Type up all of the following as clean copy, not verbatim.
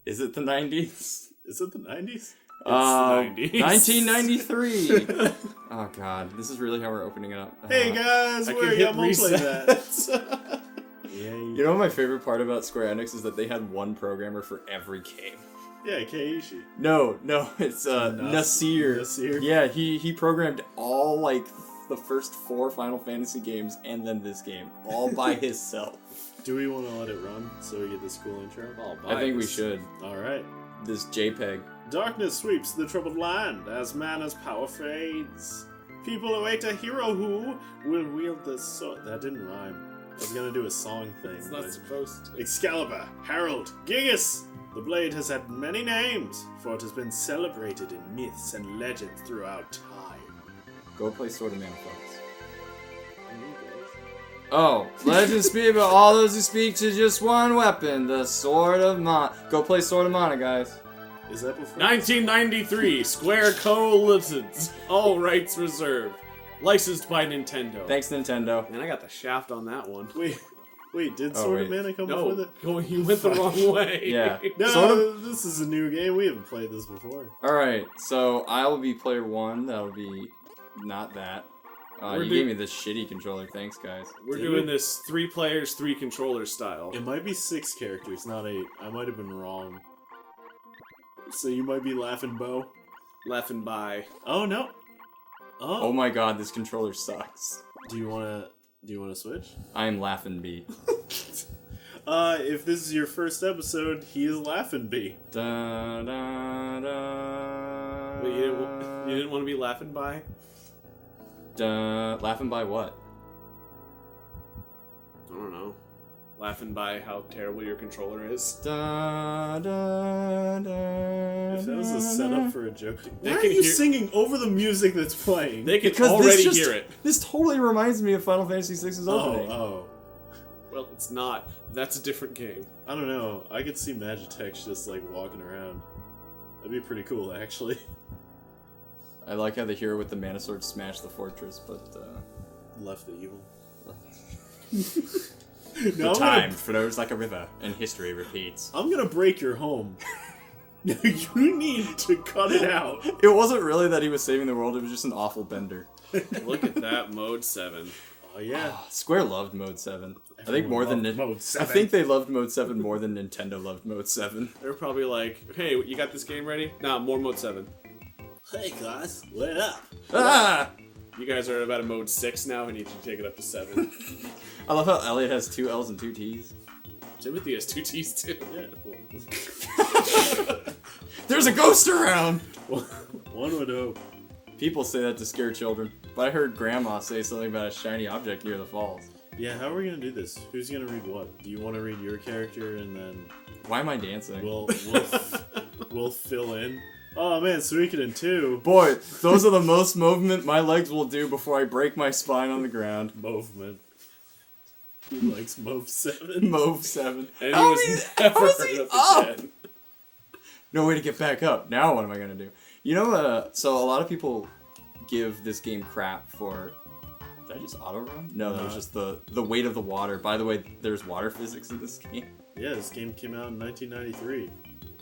Is it the 90s? Is it the 90s? It's the 90s. 1993. Oh god, this is really how we're opening it up. Hey guys, I where can y'all hit play that? reset. Yeah, You know what my favorite part about Square-Enix is that they had one programmer for every game. yeah, Keiichi. No, it's Nasir. Nasir? Yeah, he programmed all like the first 4 Final Fantasy games and then this game all by himself. Do we want to let it run so we get this cool intro? I think we should. Alright. This JPEG. Darkness sweeps the troubled land as mana's power fades. People await a hero who will wield the sword. That didn't rhyme. I was gonna do a song thing. It's not but- supposed to. Excalibur, Harold, Gigas! The blade has had many names, for it has been celebrated in myths and legends throughout time. Go play Sword of Mana, folks. Oh, legends speak about all those who speak to just one weapon, the Sword of Mana. Go play Sword of Mana, guys. Is that before? 1993, Square Co-Listens. All rights reserved. Licensed by Nintendo. Thanks, Nintendo. Man, I got the shaft on that one. Wait, did Oh, Sword of wait. Mana come No, before that? you went the wrong way. Yeah. No, Sword of... this is a new game. We haven't played this before. Alright, so I will be player 1. That'll be not that. You gave me this shitty controller. Thanks, guys. We're doing this 3 players, 3 controllers style. It might be 6 characters, not 8. I might have been wrong. So you might be Laffinbee. Laffinbee. Oh no. Oh my god, this controller sucks. Do you wanna switch? I am Laffinbee. If this is your first episode, he is Laffinbee. Da, da, da, Wait, you didn't want to be Laffinbee? Laughing by what? I don't know. Laughing by how terrible your controller is. Da, da, da, If that was a setup for a joke. They Why are can you hear- singing over the music that's playing? They can Because already this hear it. This totally reminds me of Final Fantasy VI's opening. Oh. Well, it's not. That's a different game. I don't know. I could see Magitex just like walking around. That'd be pretty cool, actually. I like how the hero with the mana sword smashed the fortress, but Left the evil. the time flows like a river, and history repeats. I'm gonna break your home. You need to cut it out. It wasn't really that he was saving the world; it was just an awful bender. Look at that, Mode 7. Oh yeah. Square loved Mode 7. I think more than loved Mode 7. I think they loved Mode 7 more than Nintendo loved Mode 7. They're probably like, hey, you got this game ready? Nah, more Mode 7. Hey guys, lit up. Ah! You guys are about a Mode 6 now, and you need to take it up to 7. I love how Elliot has 2 L's and 2 T's. Timothy has 2 T's too. Yeah, cool. There's a ghost around! One would hope. People say that to scare children, but I heard Grandma say something about a shiny object near the falls. Yeah, how are we gonna do this? Who's gonna read what? Do you want to read your character and then Why am I dancing? we'll fill in? Oh man, Suikoden 2. Boy, those are the most movement my legs will do before I break my spine on the ground. Movement. He likes Move 7. Move 7. And he How was is- never how is heard he of up? again. No way to get back up. Now what am I gonna do? You know, so a lot of people give this game crap for... Did I just auto-run? No, that was just the weight of the water. By the way, there's water physics in this game. Yeah, this game came out in 1993.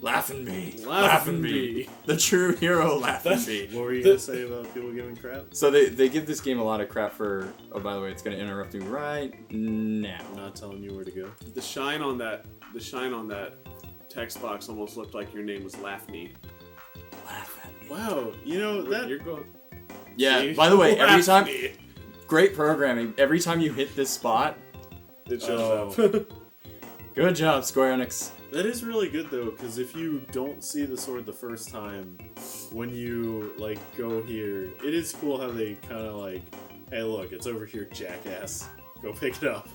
Laffinbee. Laffinbee. The true hero Laffinbee. What were you gonna say about people giving crap? So they give this game a lot of crap for... Oh, by the way, it's gonna interrupt me right now. I'm not telling you where to go. The shine on that text box almost looked like your name was Laugh-Me. Laffinbee. Wow, you know that. You're going. Yeah, See? by the way, every time... Laugh-Me. Great programming. Every time you hit this spot... It shows up. Good job, Square-Enix. That is really good though, because if you don't see the sword the first time, when you like go here, it is cool how they kind of like, hey, look, it's over here, jackass. Go pick it up.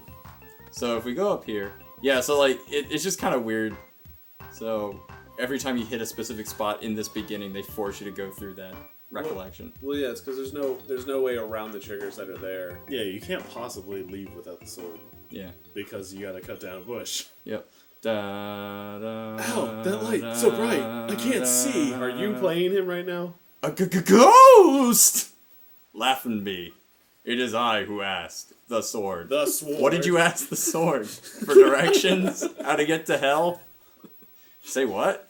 So if we go up here... Yeah, so like, it's just kind of weird. So every time you hit a specific spot in this beginning, they force you to go through that recollection. Well, yeah, it's because there's no way around the triggers that are there. Yeah, you can't possibly leave without the sword Yeah. because you gotta cut down a bush. Yep. Da, da, Ow, that light, so bright, I can't see. Are you playing him right now? A ghost! Laffinbee. It is I who asked the sword. The sword. What did you ask the sword? For directions? How to get to hell? Say what?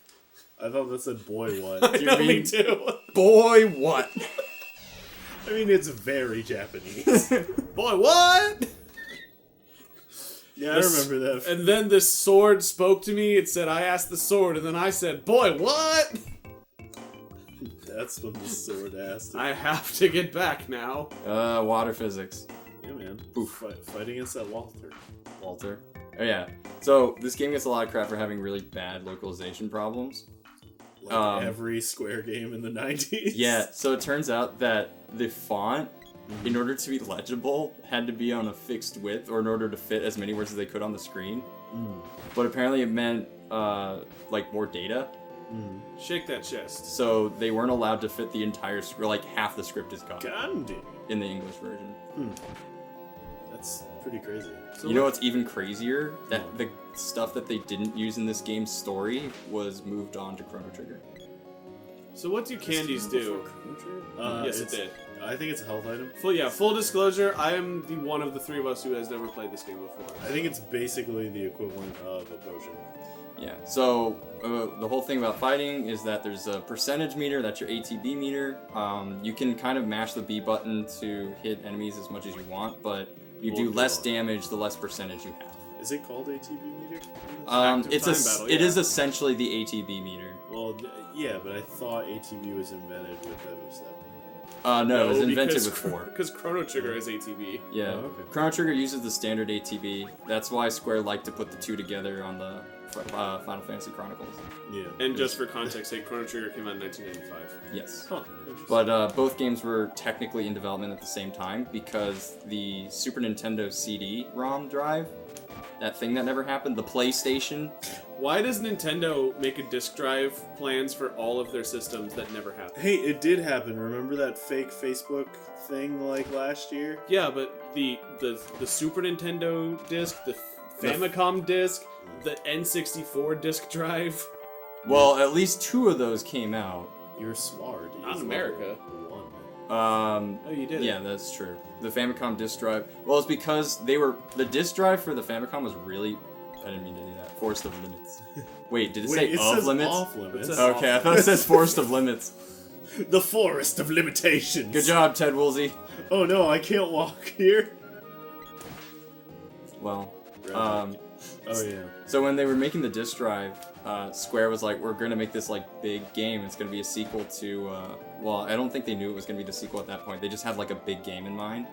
I thought that said boy what. I know, me too. Boy, what? I mean, it's very Japanese. Boy, what? Yeah, I remember that. And then the sword spoke to me. It said, I asked the sword, and then I said, boy, what? That's when the sword asked. I have to get back now. Water physics. Yeah, man. Oof. Fight against that Walter. Walter. Oh yeah. So this game gets a lot of crap for having really bad localization problems. Like every Square game in the 90s. Yeah, so it turns out that the font, in order to be legible, had to be on a fixed width, or in order to fit as many words as they could on the screen. But apparently it meant, like, more data. Shake that chest. So they weren't allowed to fit the entire script, like half the script is gone Gandhi. in the English version. That's pretty crazy. So You know what's even crazier? That the stuff that they didn't use in this game's story was moved on to Chrono Trigger. So what do candies do? Yes, it it's- did. I think it's a health item. Full disclosure, I am the one of the three of us who has never played this game before. I think it's basically the equivalent of a potion. Yeah, so the whole thing about fighting is that there's a percentage meter, that's your ATB meter. You can kind of mash the B button to hit enemies as much as you want, but you do less damage the less percentage you have. Is it called ATB meter? Active It's time battle, it yeah. is essentially the ATB meter. Well, yeah, but I thought ATB was invented with FF7. No, it was invented because with 4. Because Chrono Trigger is ATB. Yeah, Oh, okay. Chrono Trigger uses the standard ATB. That's why Square liked to put the two together on the Final Fantasy Chronicles. Yeah. And just for context sake, Chrono Trigger came out in 1995. Yes. Huh. Interesting. But both games were technically in development at the same time because the Super Nintendo CD-ROM drive, that thing that never happened, the PlayStation. Why does Nintendo make a disk drive plans for all of their systems that never happen? Hey, it did happen. Remember that fake Facebook thing like last year? Yeah, but the Super Nintendo disc, the Famicom disc, the N64 disc drive. Well, at least 2 of those came out. You're smart. Not in America. Oh, you did. Yeah, that's true. The Famicom disk drive. Well, it's because the disk drive for the Famicom was really. I didn't mean to do that. Forest of Limits. Wait, did it say it of says limits? off limits. It says Okay, I thought it says Forest of Limits. The forest of limitations. Good job, Ted Woolsey. Oh no, I can't walk here. Well, Oh yeah. so when they were making the disk drive, Square was like, "We're gonna make this like big game. It's gonna be a sequel to." Well, I don't think they knew it was gonna be the sequel at that point. They just had like a big game in mind,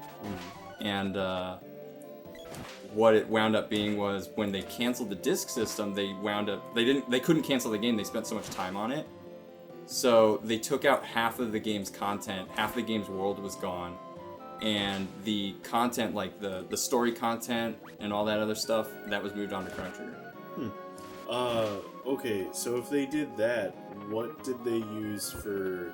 and what it wound up being was when they canceled the disk system, they couldn't cancel the game. They spent so much time on it, so they took out half of the game's content. Half the game's world was gone. And the content, like the story content and all that other stuff, that was moved on to Chrono Trigger. Okay, so if they did that, what did they use for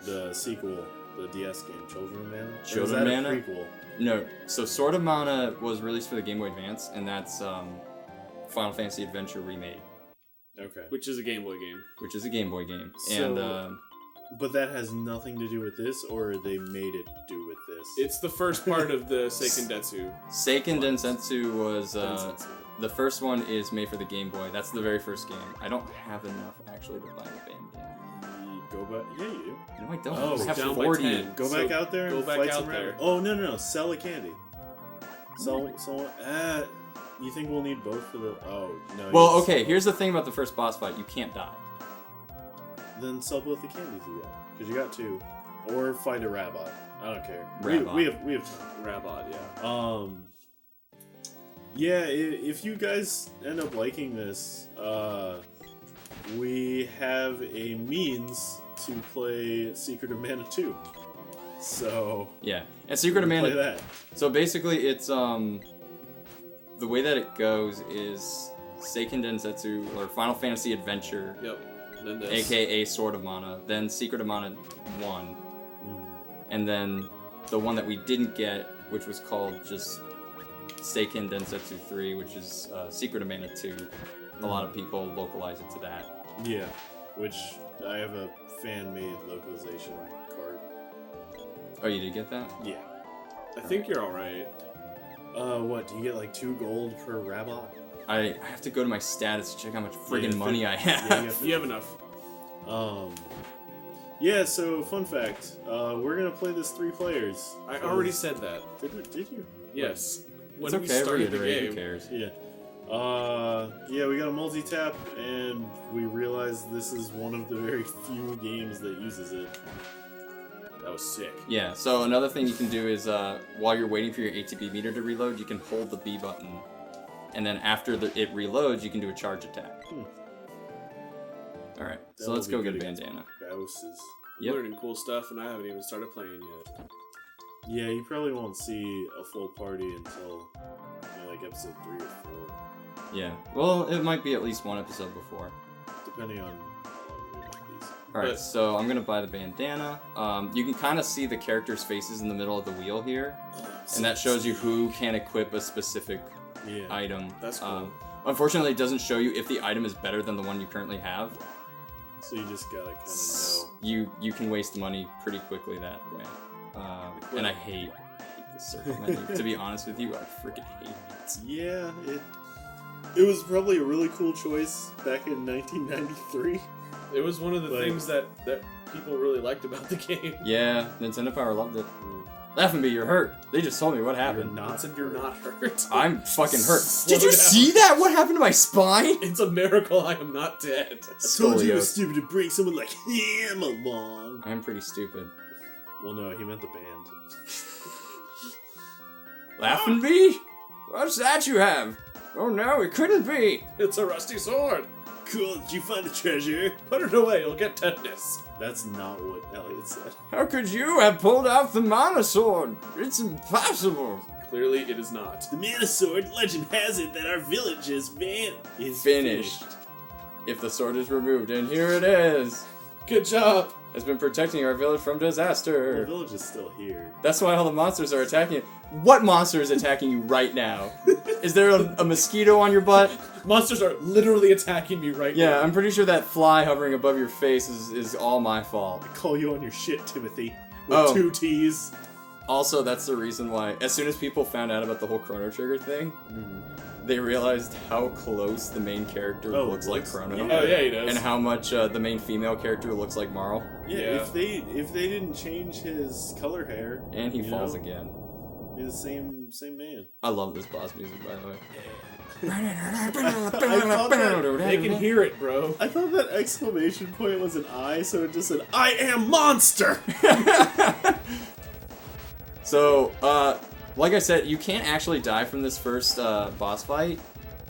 the sequel, the DS game, Children of Mana? Children or is that of a Mana? prequel? No, so Sword of Mana was released for the Game Boy Advance, and that's Final Fantasy Adventure Remade, Okay. Which is a Game Boy game. which is a Game Boy game. So- And But that has nothing to do with this, or they made it do with this? It's the first part of the Seiken Detsu. Seiken Densetsu was Densetsu. the first one is made for the Game Boy. That's the very first game. I don't have enough actually to buy the band game. Go back. Yeah, you do. No, I don't. Oh, I have down by 40. 10. Go So, back out there. go and back fight out some there. rabbits. Oh no! Sell a candy. Sell. You think we'll need both for the? Oh no. Well, you okay. sell- Here's the thing about the first boss fight: you can't die. Then sell both the candies you got, because you got 2, or fight a Rabot. I don't care. Rabot. We have time. Rabot, yeah. Yeah, if you guys end up liking this, we have a means to play Secret of Mana 2. So, Yeah, and Secret of play Mana. that. So basically, it's the way that it goes is Seiken Densetsu or Final Fantasy Adventure, Yep. Then this. aka Sword of Mana, then Secret of Mana 1, and then the one that we didn't get, which was called just Seiken Densetsu 3, which is Secret of Mana 2. A lot of people localize it to that. Yeah, which I have a fan-made localization card. Oh, you did get that? Yeah. I think you're alright. What, do you get like 2 gold per Rabot? I have to go to my status to check how much friggin' Yeah, money I have. Yeah, You have enough. Yeah, so fun fact, we're gonna play this 3 players. I already said that. Did you? Yes. It's When we okay, started the reiterate, who game. cares? Yeah. Yeah, we got a multi-tap, and we realized this is one of the very few games that uses it. That was sick. Yeah, so another thing you can do is, while you're waiting for your ATB meter to reload, you can hold the B button. And then after it reloads, you can do a charge attack. Alright, so let's go get a bandana. Bouses. Yep. Learning cool stuff, and I haven't even started playing yet. Yeah, you probably won't see a full party until, like, episode 3 or 4. Yeah, well, it might be at least one episode before. Depending on how long we make these. Alright, But- so I'm gonna buy the bandana. You can kind of see the characters' faces in the middle of the wheel here. And that shows you who can equip a specific Yeah. item. That's cool. Unfortunately, it doesn't show you if the item is better than the one you currently have. So you just gotta kind of know. You can waste money pretty quickly that way. And I hate the circle menu. To be honest with you, I freaking hate it. Yeah, it was probably a really cool choice back in 1993. It was one of the Like- things that people really liked about the game. Yeah, Nintendo Power loved it. Laffinbee, you're hurt. They just told me what happened. Not said you're not hurt. I'm fucking hurt. Slow Did you down. see that? What happened to my spine? It's a miracle I am not dead. I told you it was Scoliosis. stupid to bring someone like him along. I'm pretty stupid. Well, no, he meant the band. Laffinbee? What's that you have? Oh no, it couldn't be. It's a rusty sword. Cool, did you find the treasure? Put it away, you'll get tetanus. That's not what Elliot said. How could you have pulled out the mana sword? It's impossible. Clearly, it is not. The mana sword, legend has it that our village is Finished. If the sword is removed, and here it is. Good job. Has been protecting our village from The disaster. village is still here. That's why all the monsters are attacking you. What monster is attacking you right now? Is there a mosquito on your butt? Monsters are literally attacking me right Yeah, now. I'm pretty sure that fly hovering above your face is all my fault. I call you on your shit, Timothy. With Oh. 2 T's. Also, that's the reason why, as soon as people found out about the whole Chrono Trigger thing, they realized how close the main character Oh, looks like looks- Chrono. yeah. Oh yeah, he does. And how much the main female character looks like Marl. Yeah, Yeah. if they didn't change his color hair, And he you falls know, again. he's the same man. I love this boss music, by the way. They can hear it, bro. I thought that exclamation point was an I, so it just said, I am monster! So, like I said, you can't actually die from this first boss fight.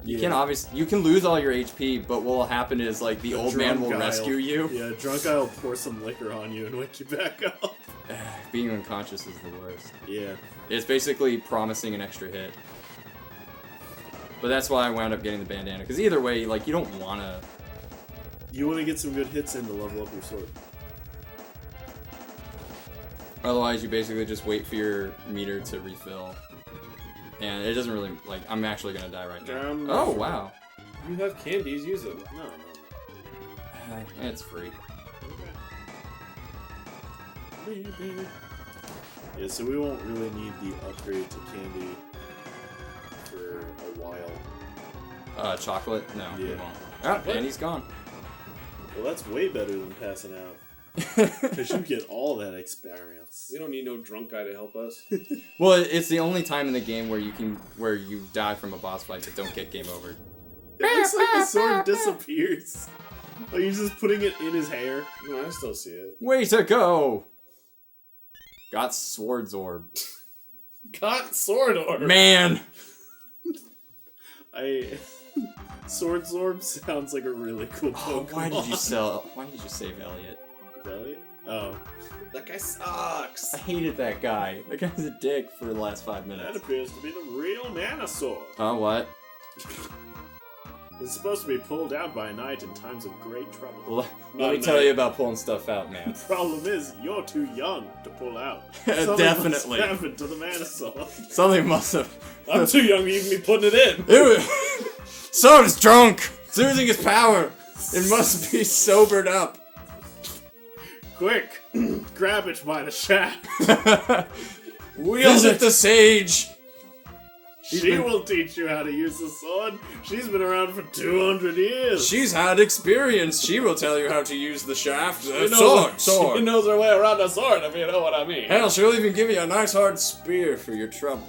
You can you can lose all your HP, but what will happen is like the old man will Drunk guy rescue you. Yeah, drunk guy will pour some liquor on you and wake you back up. Being unconscious is the worst. Yeah. It's basically promising an extra hit. But that's why I wound up getting the bandana, because either way, like, you don't want to... You want to get some good hits in to level up your sword. Otherwise, you basically just wait for your meter to refill. And it doesn't really, like, I'm actually going to die right now. Oh, wow. You have candies, use them. No. It's free. Yeah, so we won't really need the upgrade to candy for a while. Chocolate? No, we Yeah. won't. Ah, and he's gone. Well, that's way better than passing out. Because you get all that experience. We don't need no drunk guy to help us. Well, it's the only time in the game where you die from a boss fight but don't get game over. It looks like the sword disappears. Like you're just putting it in his hair. No, I still see it. Way to go! Got Sword Zorb. Got sword orb. Man! Sword Zorb sounds like a really cool Oh, Pokemon. why did you save Elliot? Elliot? Oh, That guy sucks. I hated that guy. That guy's a dick for the last 5 that minutes. appears to be the real Mana Sword. Oh, what? It's supposed to be pulled out by a knight in times of great trouble. Let Not me a tell knight. you about pulling stuff out, man. Problem is, you're too young to pull out. Definitely. Something must happen to the Mana Sword. Something must have... I'm too young to even be putting it in. It was... Sword is drunk! It's losing its power! It must be sobered up. Quick, grab it by the shaft. Visit the sage! She will teach you how to use the sword. She's been around for 200 years. She's had experience. She will tell you how to use the shaft. She Sword. knows her way around a sword, if you know what I mean. Hell, she'll even give you a nice hard spear for your trouble.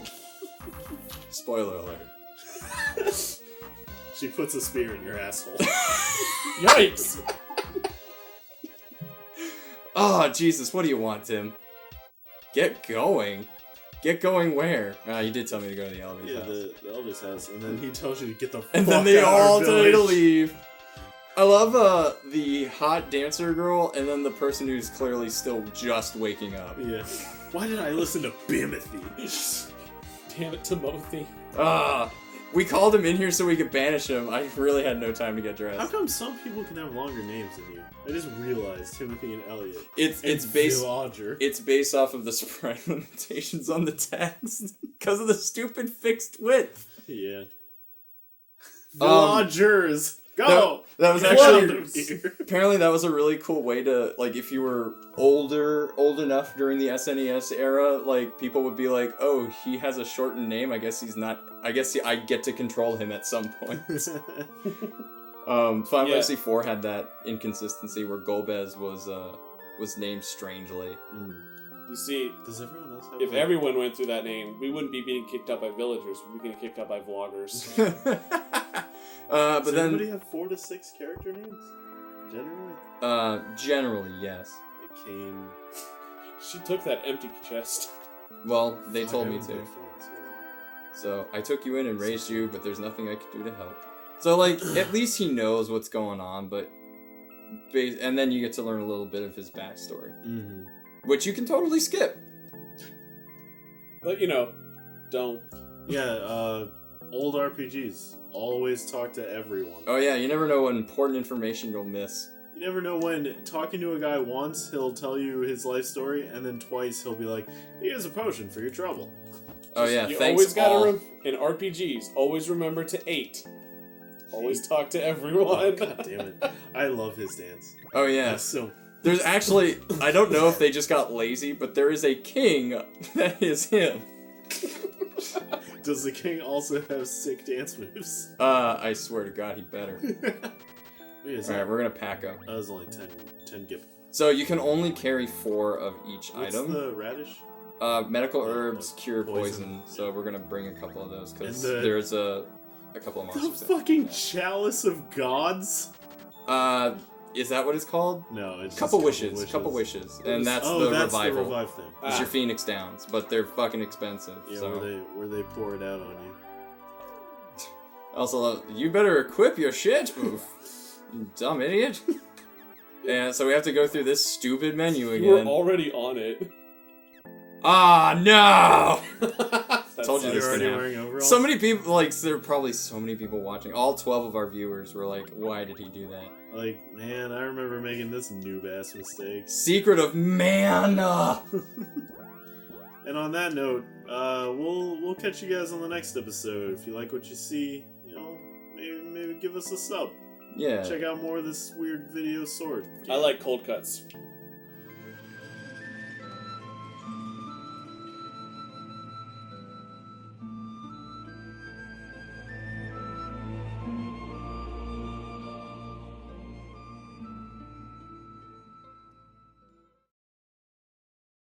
Spoiler alert. She puts a spear in your asshole. Yikes! Oh, Jesus, what do you want, Tim? Get going. Get going where? You did tell me to go to the Elvis Yeah, house. the elder's house, and then he tells you to get the fuck And then they out all of our tell you to village. leave. I love the hot dancer girl and then the person who's clearly still just waking up. Yeah. Why did I listen to Bimothy? Damn it, Timothy. We called him in here so we could banish him. I really had no time to get How dressed. come some people can have longer names than you? I just realized Timothy and Elliot. It's And based Villager. it's based off of the sprite limitations on the text because of the stupid fixed width. Yeah. Villagers! Go! That was Get actually out of here. apparently that was a really cool way to, like, if you were old enough during the SNES era, like, people would be like, oh, he has a shortened name, I guess I get to control him at some point. Final Fantasy IV had that inconsistency where Golbez was named strangely. You see, Does everyone else have if like- everyone went through that name, we wouldn't be being kicked out by villagers. We'd be getting kicked out by vloggers. But Does then everybody have 4 to 6 character names? Generally? generally, yes. Like Kane. She took that empty chest. Well, they Fuck, told I me haven't to. played 4 in so long. So I took you in and raised you, but there's nothing I could do to help. So, like, at least he knows what's going on, but and then you get to learn a little bit of his backstory, which you can totally skip. But, don't. Yeah, old RPGs. Always talk to everyone. Oh yeah, you never know what important information you'll miss. You never know when talking to a guy once, he'll tell you his life story, and then twice he'll be like, here's a potion for your trouble. Oh yeah, You thanks always gotta, all. in RPGs, always remember to 8. Always talk to everyone. God damn it. I love his dance. Oh yeah, That's so... there's actually, I don't know if they just got lazy, but there is a king that is him. Does the king also have sick dance moves? I swear to God, he better. Wait, is Alright, that... we're gonna pack up. That was only 10 gip. So you can only carry 4 of each What's item. the radish? Medical herbs cure Poison. poison, so we're gonna bring a couple of those because And the- there's a couple of The monsters. there. fucking chalice of gods? Is that what it's called? No, it's Couple just wishes, couple wishes, and that's oh, the that's revival. the revive thing. It's your Phoenix Downs, but they're fucking expensive. Yeah, so where they pour it out on you. also, you better equip your shit. Oof, you dumb idiot. Yeah, so we have to go through this stupid menu You were again. already on it. Ah, no! That's Told you You're this already could happen. wearing overalls? So many people, like, there are probably so many people watching. All 12 of our viewers were like, why did he do that? Like, man, I remember making this noob-ass mistake. Secret of mana! And on that note, we'll catch you guys on the next episode. If you like what you see, maybe give us a sub. Yeah. Check out more of this weird video sword. I like cold cuts.